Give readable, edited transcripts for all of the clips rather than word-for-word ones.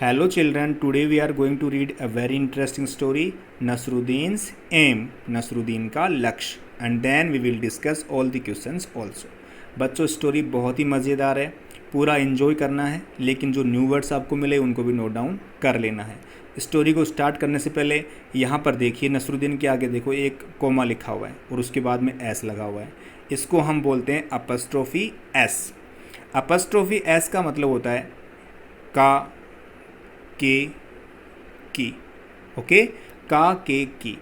Hello children, today we are going to read a very interesting story, Nasruddin's aim, Nasruddin का लक्ष्य, and then we will discuss all the questions also. बच्चों story बहुत ही मज़ेदार है, पूरा enjoy करना है, लेकिन जो न्यू वर्ड्स आपको मिले उनको भी नोट डाउन कर लेना है। स्टोरी को स्टार्ट करने से पहले यहाँ पर देखिए, नसरुद्दीन के आगे देखो एक कोमा लिखा हुआ है और उसके बाद में एस लगा हुआ है। इसको हम बोलते हैं अपस्ट्रोफी एस। अपस्ट्रोफी एस का मतलब होता है का के की, ओके, का के की।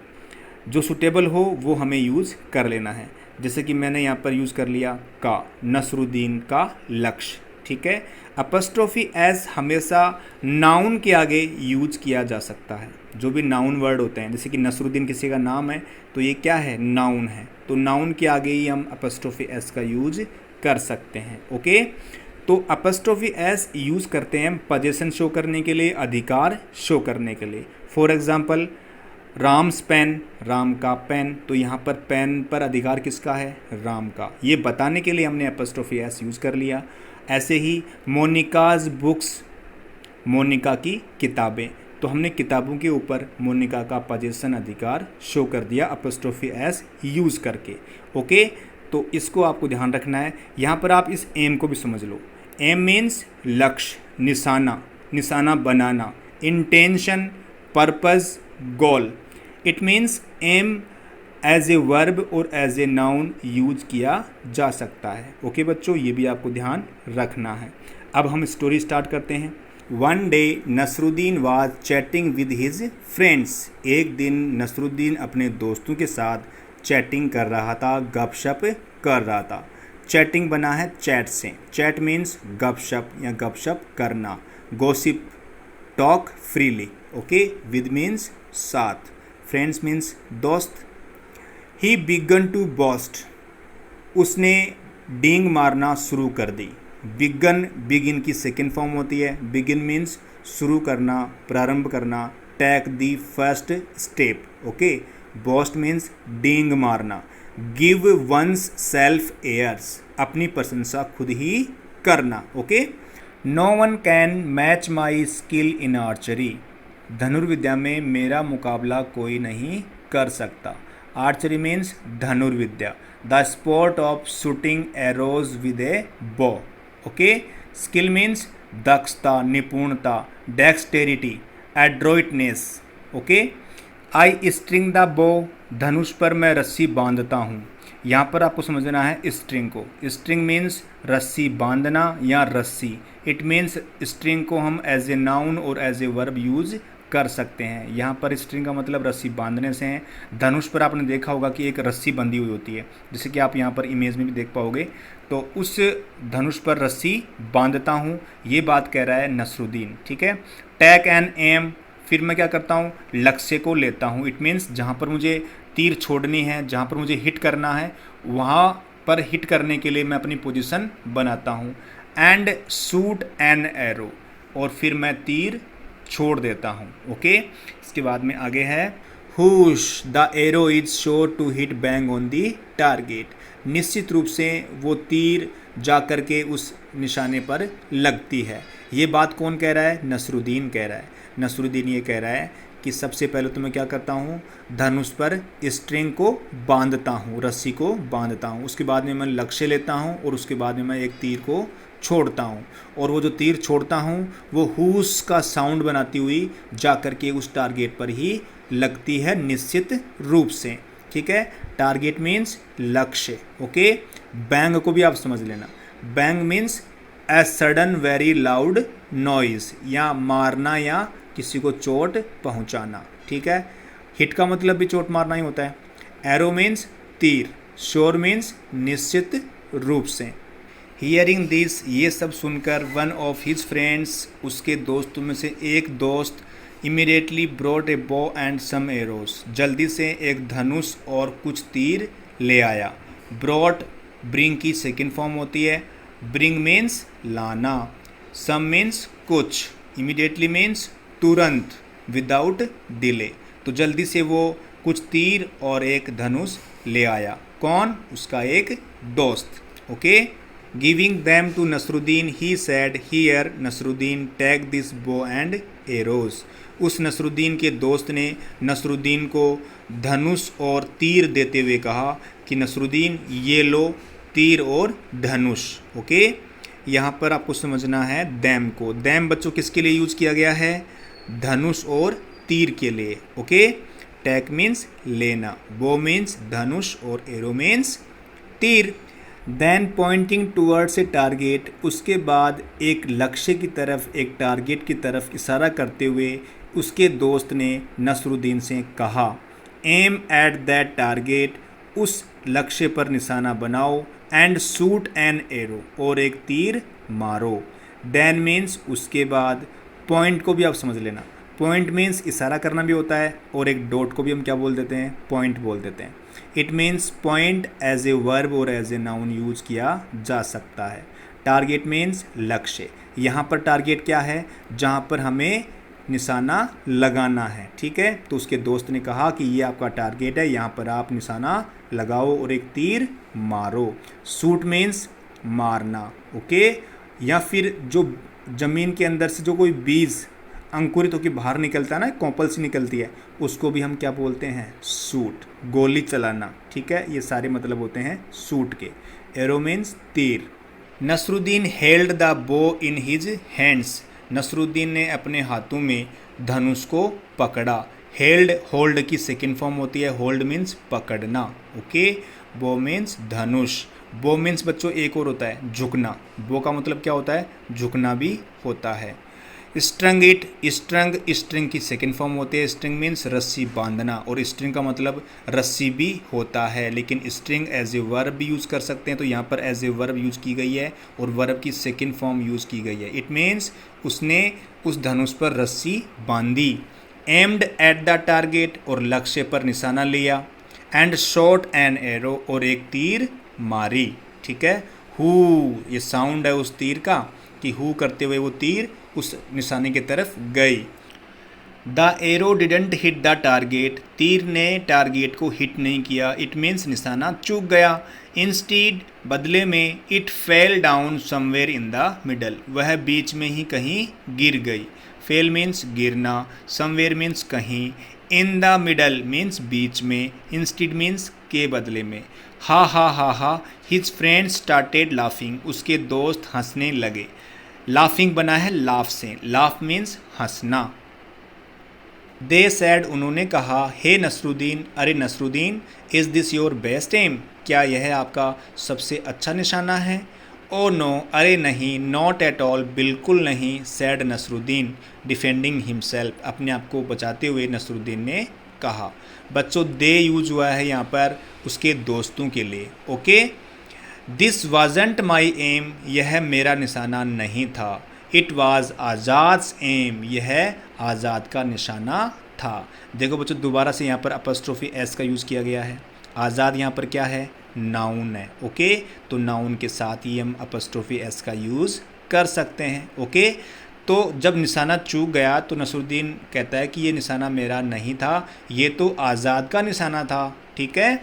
जो सुटेबल हो वो हमें यूज़ कर लेना है। जैसे कि मैंने यहाँ पर यूज़ कर लिया का, नसरुद्दीन का लक्ष्य, ठीक है। अपस्ट्रोफी एस हमेशा नाउन के आगे यूज किया जा सकता है। जो भी नाउन वर्ड होते हैं, जैसे कि नसरुद्दीन किसी का नाम है तो ये क्या है, नाउन है, तो नाउन के आगे ही हम अपस्ट्रोफी एस का यूज कर सकते हैं, ओके। तो अपस्ट्रोफी एस यूज़ करते हैं पोजीशन शो करने के लिए, अधिकार शो करने के लिए। For example Ram's pen, Ram का पेन, तो यहाँ पर पेन पर अधिकार किसका है, राम का। ये बताने के लिए हमने अपस्ट्रोफी एस यूज़ कर लिया। ऐसे ही मोनिकाज बुक्स, मोनिका की किताबें, तो हमने किताबों के ऊपर मोनिका का पोजीशन अधिकार शो कर दिया अपस्ट्रोफी एस यूज़ करके, ओके। तो इसको आपको ध्यान रखना है। यहाँ पर आप इस एम को भी समझ लो। एम मीन्स लक्ष्य, निशाना, निशाना बनाना, intention, purpose, goal. It means aim as a verb और एज ए नाउन यूज किया जा सकता है, ओके बच्चों, ये भी आपको ध्यान रखना है। अब हम स्टोरी स्टार्ट करते हैं। One day Nasruddin was chatting with his friends. एक दिन नसरुद्दीन अपने दोस्तों के साथ चैटिंग कर रहा था, गपशप कर रहा था। चैटिंग बना है चैट से। चैट मीन्स गपशप या गपशप करना। Gossip, talk freely, okay. With means साथ, फ्रेंड्स मीन्स दोस्त। ही बिगन टू बॉस्ट, उसने डींग मारना शुरू कर दी। बिगन, बिगिन की सेकेंड फॉर्म होती है। बिगिन मीन्स शुरू करना, प्रारंभ करना। Take the first step, okay. Boast means डींग मारना। गिव वंस सेल्फ एयर्स, अपनी प्रशंसा खुद ही करना, okay. No one can match my skill in archery, धनुर्विद्या में मेरा मुकाबला कोई नहीं कर सकता। आर्चरी मीन्स धनुर्विद्या, the sport of shooting arrows with a bow, okay. Skill means दक्षता, निपुणता, dexterity, adroitness, okay. I string the bow, धनुष पर मैं रस्सी बांधता हूँ। यहाँ पर आपको समझना है स्ट्रिंग को। स्ट्रिंग मीन्स रस्सी बांधना या रस्सी। इट मीन्स स्ट्रिंग को हम एज ए नाउन और एज ए वर्ब यूज कर सकते हैं। यहाँ पर स्ट्रिंग का मतलब रस्सी बांधने से है। धनुष पर आपने देखा होगा कि एक रस्सी बंधी हुई होती है, जैसे कि आप यहाँ पर इमेज में भी देख पाओगे। तो उस धनुष पर रस्सी बांधता हूँ, ये बात कह रहा है नसरुद्दीन, ठीक है। टेक एन एम, फिर मैं क्या करता हूँ, लक्ष्य को लेता हूँ। इट मीन्स जहाँ पर मुझे तीर छोड़नी है, जहाँ पर मुझे हिट करना है, वहाँ पर हिट करने के लिए मैं अपनी पोजीशन बनाता हूँ। एंड शूट एन एरो, और फिर मैं तीर छोड़ देता हूँ, ओके। इसके बाद में आगे है whoosh the arrow is sure to hit bang on the target, निश्चित रूप से वो तीर जा कर के उस निशाने पर लगती है। ये बात कौन कह रहा है, नसरुद्दीन कह रहा है। नसरुद्दीन ये कह रहा है कि सबसे पहले तो मैं क्या करता हूँ, धनुष पर स्ट्रिंग को बांधता हूँ, रस्सी को बांधता हूँ। उसके बाद में मैं लक्ष्य लेता हूँ और उसके बाद में मैं एक तीर को छोड़ता हूँ, और वो जो तीर छोड़ता हूँ वो हुस का साउंड बनाती हुई जा कर के उस टारगेट पर ही लगती है निश्चित रूप से, ठीक है। टारगेट मीन्स लक्ष्य, ओके। बैंग को भी आप समझ लेना। Bang means a sudden very loud noise, या मारना या किसी को चोट पहुंचाना, ठीक है। हिट का मतलब भी चोट मारना ही होता है। एरो मीन्स तीर। श्योर मीन्स निश्चित रूप से। हियरिंग दिस, ये सब सुनकर वन ऑफ हिज फ्रेंड्स, उसके दोस्तों में से एक दोस्त, immediately brought a bow and some arrows, जल्दी से एक धनुष और कुछ तीर ले आया। ब्रॉट, ब्रिंग की सेकेंड फॉर्म होती है। ब्रिंग मीन्स लाना। सम मीन्स कुछ। इमीडिएटली मीन्स तुरंत, विदाउट डिले। तो जल्दी से वो कुछ तीर और एक धनुष ले आया। कौन, उसका एक दोस्त, okay. Giving them to Nasruddin he said here Nasruddin take this bow and arrows. उस नसरुद्दीन के दोस्त ने नसरुद्दीन को धनुष और तीर देते हुए कहा कि नसरुद्दीन ये लो तीर और धनुष। ओके, यहाँ पर आपको समझना है दैम को। दैम बच्चों किसके लिए यूज किया गया है? धनुष और तीर के लिए। ओके, टेक मीन्स लेना, बो मीन्स धनुष और एरो मीन्स तीर। Then pointing towards a target, उसके बाद एक लक्ष्य की तरफ, एक टारगेट की तरफ इशारा करते हुए उसके दोस्त ने नसरुद्दीन से कहा, एम एट दैट टारगेट, उस लक्ष्य पर निशाना बनाओ, एंड शूट एन एरो, और एक तीर मारो। देन मीन्स उसके बाद, पॉइंट को भी आप समझ लेना, पॉइंट मीन्स इशारा करना भी होता है, और एक डॉट को भी हम क्या बोल देते हैं? पॉइंट बोल देते हैं। It means point as a verb और एज ए नाउन यूज किया जा सकता है। टारगेट मीन्स लक्ष्य। यहाँ पर टारगेट क्या है? जहाँ पर हमें निशाना लगाना है। ठीक है, तो उसके दोस्त ने कहा कि ये आपका टारगेट है, यहाँ पर आप निशाना लगाओ और एक तीर मारो। शूट मीन्स मारना। ओके, या फिर जो ज़मीन के अंदर से जो कोई बीज अंकुरित होकर बाहर निकलता है ना, कॉपल से निकलती है, उसको भी हम क्या बोलते हैं? शूट, गोली चलाना। ठीक है, ये सारे मतलब होते हैं शूट के। एरो मीन्स तीर। नसरुद्दीन हेल्ड द बो इन हिज हैंड्स, नसरुद्दीन ने अपने हाथों में धनुष को पकड़ा। हेल्ड, होल्ड की सेकेंड फॉर्म होती है, होल्ड मीन्स पकड़ना। ओके, बो मीन्स धनुष। बो मीन्स बच्चों एक और होता है झुकना, बो का मतलब क्या होता है? झुकना भी होता है। स्ट्रंग इट, स्ट्रंग स्ट्रिंग की सेकेंड फॉर्म होती है, स्ट्रिंग मीन्स रस्सी बांधना, और स्ट्रिंग का मतलब रस्सी भी होता है, लेकिन स्ट्रिंग एज ए वर्ब भी यूज़ कर सकते हैं, तो यहाँ पर एज ए वर्ब यूज़ की गई है और वर्ब की सेकेंड फॉर्म यूज़ की गई है। इट मीन्स उसने उस धनुष पर रस्सी बांधी। एम्ड एट द टारगेट, और लक्ष्य पर निशाना लिया। एंड शॉट एन एरो, और एक तीर मारी। ठीक है, हु, ये साउंड है उस तीर का कि हु करते हुए वो तीर उस निशाने की तरफ गई। The arrow didn't hit the target, तीर ने टारगेट को हिट नहीं किया। इट मीन्स निशाना चूक गया। इंस्टीड, बदले में, it fell down somewhere in the middle, वह बीच में ही कहीं गिर गई। फेल मीन्स गिरना, समवेयर मीन्स कहीं, इन द मिडल मीन्स बीच में, इंस्टीड मीन्स के बदले में। हा हा हा हा, हिज फ्रेंड्स स्टार्टेड लाफिंग, उसके दोस्त हंसने लगे। लाफिंग बना है लाफ से, लाफ मीन्स हंसना। दे सैड, उन्होंने कहा, हे नसरुद्दीन, अरे Nasruddin, is this your best aim, क्या यह आपका सबसे अच्छा निशाना है? ओ नो, अरे नहीं, नॉट एट ऑल, बिल्कुल नहीं, सैड नसरुद्दीन, डिफेंडिंग हिमसेल्फ, अपने आप को बचाते हुए नसरुद्दीन ने कहा। बच्चों दे यूज हुआ है यहाँ पर उसके दोस्तों के लिए। Okay, this wasn't my aim, यह मेरा निशाना नहीं था। इट वाज आज़ाद्स एम, यह आज़ाद का निशाना था। देखो बच्चों दोबारा से यहाँ पर अपस्ट्रोफी एस का यूज़ किया गया है। आज़ाद यहाँ पर क्या है? नाउन है। ओके, तो नाउन के साथ ही हम अपस्ट्रोफी एस का यूज़ कर सकते हैं। ओके, तो जब निशाना चूक गया तो नसरुद्दीन कहता है कि ये निशाना मेरा नहीं था, ये तो आज़ाद का निशाना था। ठीक है,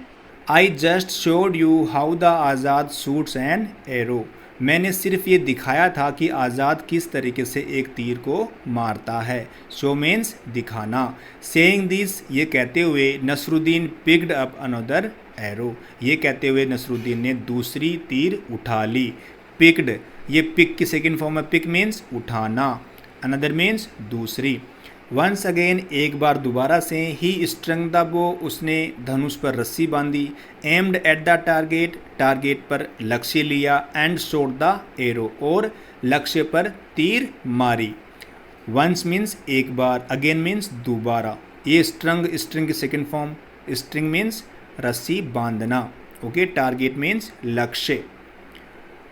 I just showed you how the Azad shoots an arrow, मैंने सिर्फ ये दिखाया था कि आज़ाद किस तरीके से एक तीर को मारता है। शो मीन्स दिखाना। सेइंग दिस, ये कहते हुए Nasruddin picked up another arrow, ये कहते हुए नसरुद्दीन ने दूसरी तीर उठा ली। पिक्ड, ये पिक की सेकेंड फॉर्म है, पिक मीन्स उठाना, अनदर मीन्स दूसरी। वंस अगेन, एक बार दोबारा से, ही स्ट्रंग द बो, उसने धनुष पर रस्सी बांधी। Aimed at the target, target पर लक्ष्य लिया। एंड शॉट द एरो, और लक्ष्य पर तीर मारी। वंस मीन्स एक बार, अगेन मीन्स दोबारा। ये स्ट्रंग, स्ट्रिंग की सेकेंड फॉर्म, स्ट्रिंग मीन्स रस्सी बांधना। ओके, टारगेट मीन्स लक्ष्य।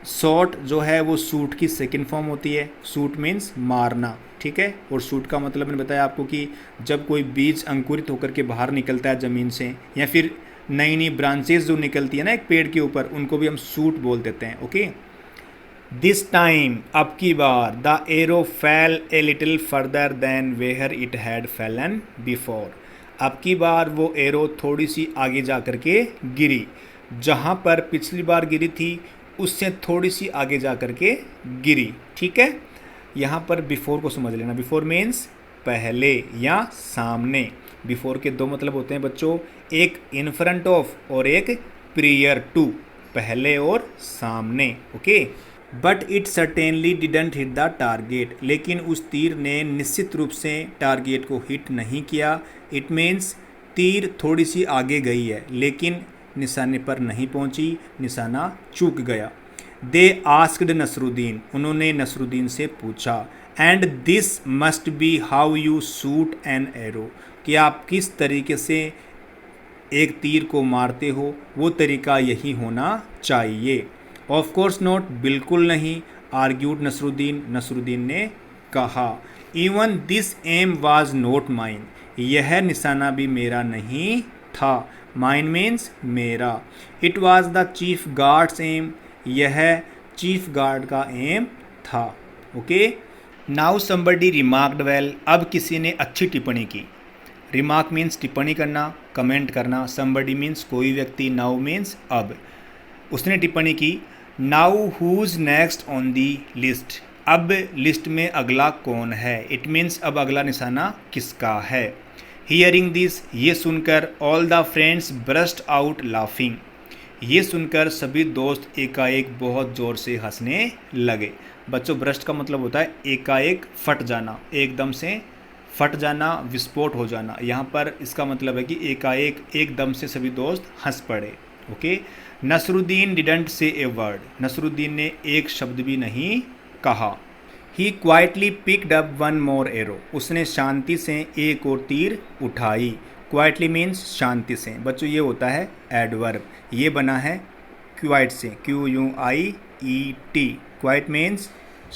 शॉट जो है वो शूट की सेकेंड फॉर्म होती है, शूट मीन्स मारना। ठीक है, और शूट का मतलब मैंने बताया आपको कि जब कोई बीज अंकुरित होकर के बाहर निकलता है ज़मीन से, या फिर नई नई ब्रांचेस जो निकलती है ना एक पेड़ के ऊपर, उनको भी हम शूट बोल देते हैं। ओके, दिस टाइम, अब की बार, the arrow fell a little further than where it had fallen before, अब की बार वो एरो थोड़ी सी आगे जा कर के गिरी, जहाँ पर पिछली बार गिरी थी उससे थोड़ी सी आगे जा कर के गिरी। ठीक है, यहाँ पर बिफोर को समझ लेना। बिफोर मीन्स पहले या सामने। बिफोर के दो मतलब होते हैं बच्चों, एक इन फ्रंट ऑफ और एक प्रियर टू, पहले और सामने। Okay, but it certainly didn't hit the target, लेकिन उस तीर ने निश्चित रूप से टारगेट को हिट नहीं किया। इट मीन्स तीर थोड़ी सी आगे गई है लेकिन निशाने पर नहीं पहुंची, निशाना चूक गया। दे आस्क्ड नसरुद्दीन, उन्होंने नसरुद्दीन से पूछा, and this must be how you shoot an arrow, कि आप किस तरीके से एक तीर को मारते हो, वो तरीका यही होना चाहिए। ऑफ कोर्स नॉट, बिल्कुल नहीं, आर्ग्यूड नसरुद्दीन, नसरुद्दीन ने कहा। Even this aim was not mine, यह निशाना भी मेरा नहीं था। माइन मीन्स मेरा। It was the chief guard's aim, यह चीफ गार्ड का एम था। Okay, now somebody remarked well, अब किसी ने अच्छी टिप्पणी की। रिमार्क मीन्स टिप्पणी करना, कमेंट करना। समबडी मीन्स कोई व्यक्ति, नाउ मीन्स अब। उसने टिप्पणी की, now who's next on the list, अब लिस्ट में अगला कौन है। इट मीन्स अब अगला निशाना किसका है। हियरिंग दिस, ये सुनकर all the friends burst out laughing, ये सुनकर सभी दोस्त एकाएक बहुत ज़ोर से हंसने लगे। बच्चों, ब्रस्ट का मतलब होता है एकाएक फट जाना, एकदम से फट जाना, विस्फोट हो जाना। यहाँ पर इसका मतलब है कि एकाएक एकदम से सभी दोस्त हंस पड़े। Okay, Nasruddin didn't say a word, Nasruddin ने एक शब्द भी नहीं कहा। He quietly picked up one more arrow, उसने शांति से एक और तीर उठाई। क्वाइटली मीन्स शांति से। बच्चों, ये होता है एडवर्ब, ये बना है क्वाइट से, QUIET। क्वाइट मीन्स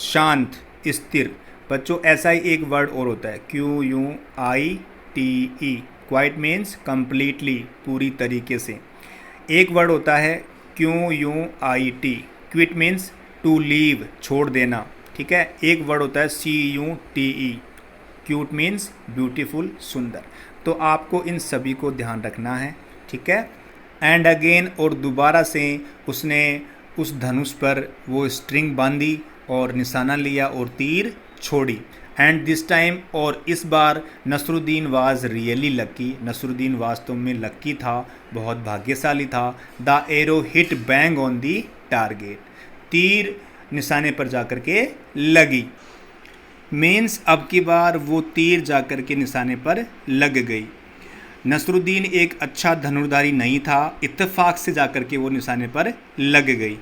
शांत, स्थिर। बच्चों, ऐसा ही एक वर्ड और होता है QUITE। क्वाइट मीन्स कंप्लीटली, पूरी तरीके से। एक वर्ड होता है QUIT, quit means to leave, छोड़ देना। ठीक है, एक वर्ड होता है CUTE, क्यूट मीन्स ब्यूटीफुल, सुंदर। तो आपको इन सभी को ध्यान रखना है। ठीक है, एंड अगेन, और दोबारा से उसने उस धनुष पर वो स्ट्रिंग बांधी और निशाना लिया और तीर छोड़ी। एंड दिस टाइम, और इस बार Nasruddin was really lucky, Nasruddin वास्तव में लकी था, बहुत भाग्यशाली था। The arrow hit bang on the target, तीर निशाने पर जाकर के लगी। मीन्स अब की बार वो तीर जाकर के निशाने पर लग गई। नसरुद्दीन एक अच्छा धनुर्धारी नहीं था, इत्तेफाक से जाकर के वो निशाने पर लग गई।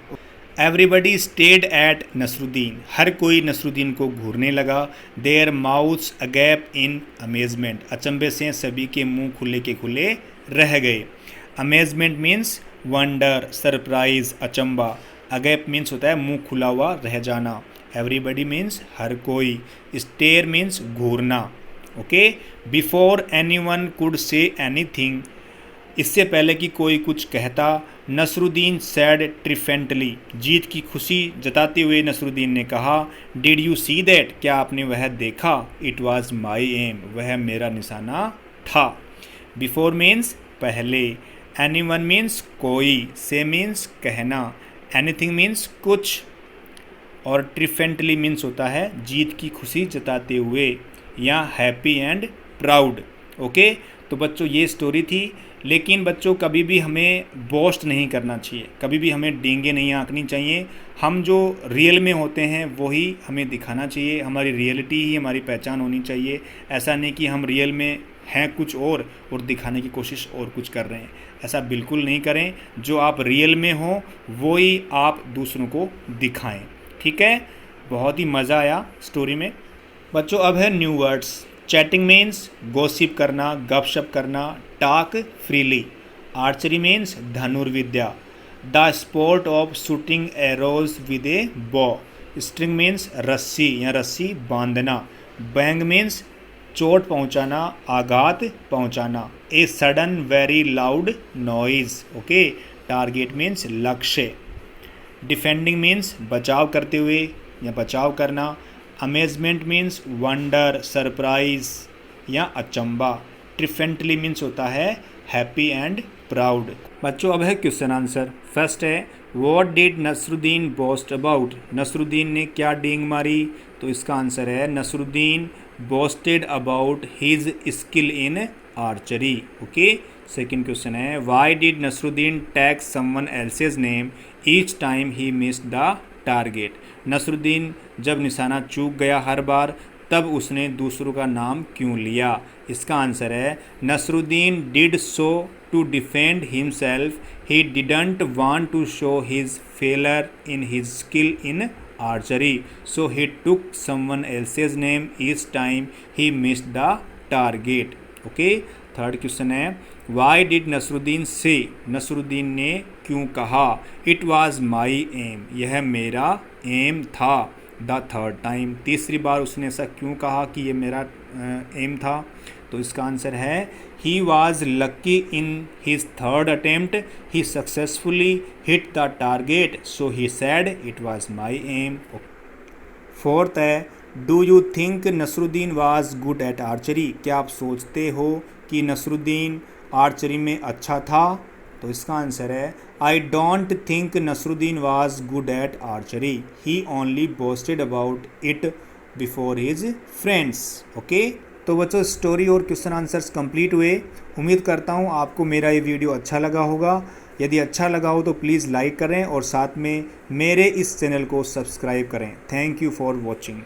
एवरीबडी स्टेड एट नसरुद्दीन, हर कोई नसरुद्दीन को घूरने लगा। Their mouths agape in amazement, अचंभे से सभी के मुंह खुले के खुले रह गए। अमेजमेंट मीन्स वंडर, सरप्राइज, अचंबा। अगैप मीन्स होता है मुंह खुला हुआ रह जाना। एवरीबडी मीन्स हर कोई। स्टेयर मीन्स घूरना। Okay, before anyone could say anything, इससे पहले कि कोई कुछ कहता, नसरुद्दीन सैड ट्रिफेंटली, जीत की खुशी जताते हुए नसरुद्दीन ने कहा, डिड यू सी दैट, क्या आपने वह देखा। इट वॉज माई एम, वह मेरा निशाना था। बिफोर मीन्स पहले, एनीवन मीन्स कोई, से मीन्स कहना, एनीथिंग मीन्स कुछ, और ट्रिफेंटली मीन्स होता है जीत की खुशी जताते हुए या हैप्पी एंड प्राउड। ओके, तो बच्चों ये स्टोरी थी। लेकिन बच्चों, कभी भी हमें बोस्ट नहीं करना चाहिए, कभी भी हमें डींगे नहीं आंकनी चाहिए। हम जो रियल में होते हैं वही हमें दिखाना चाहिए, हमारी रियलिटी ही हमारी पहचान होनी चाहिए। ऐसा नहीं कि हम रियल में हैं कुछ और दिखाने की कोशिश और कुछ कर रहे हैं, ऐसा बिल्कुल नहीं करें। जो आप रियल में हो वही आप दूसरों को दिखाएं। ठीक है, बहुत ही मज़ा आया स्टोरी में। बच्चों, अब है new words. Chatting means gossip करना, गपशप करना, टॉक फ्रीली। आर्चरी मीन्स धनुर्विद्या। The sport of shooting arrows with a bow. String means रस्सी या रस्सी बांधना। बैंग मीन्स चोट पहुंचाना, आघात पहुंचाना। A sudden very loud noise. Okay, target means लक्ष्य। डिफेंडिंग मीन्स बचाव करते हुए या बचाव करना। अमेजमेंट मीन्स वंडर, सरप्राइज या अचंबा। ट्रिफेंटली मीन्स होता है हैप्पी एंड प्राउड। बच्चों अब है क्वेश्चन आंसर। फर्स्ट है what did Nasruddin boast about. Nasruddin ने क्या डींग मारी, तो इसका आंसर है Nasruddin boasted about his skill in archery. Okay. Second question है why did Nasruddin tag someone else's name each time he missed the target. Nasruddin जब निशाना चूक गया हर बार, तब उसने दूसरों का नाम क्यों लिया। इसका आंसर है Nasruddin did so to defend himself, he didn't want to show his failure in his skill in archery, so he took someone else's name each time he missed the target. Okay. Third question है why did Nasruddin say। Nasruddin ने क्यों कहा it was my aim, यह मेरा M था। The third time, तीसरी बार उसने ऐसा क्यों कहा कि ये मेरा एम था, तो इसका आंसर है he was lucky in his third attempt, he successfully hit the target, so he said it was my aim. Fourth है do you think Nasruddin was good at archery. क्या आप सोचते हो कि नसरुद्दीन आर्चरी में अच्छा था, तो इसका आंसर है I don't think Nasruddin was good at archery, he only boasted about it before his friends. Okay. तो बच्चों स्टोरी और क्वेश्चन आंसर्स कंप्लीट हुए। उम्मीद करता हूँ आपको मेरा ये वीडियो अच्छा लगा होगा। यदि अच्छा लगा हो तो प्लीज़ लाइक करें और साथ में मेरे इस चैनल को सब्सक्राइब करें। Thank you for watching.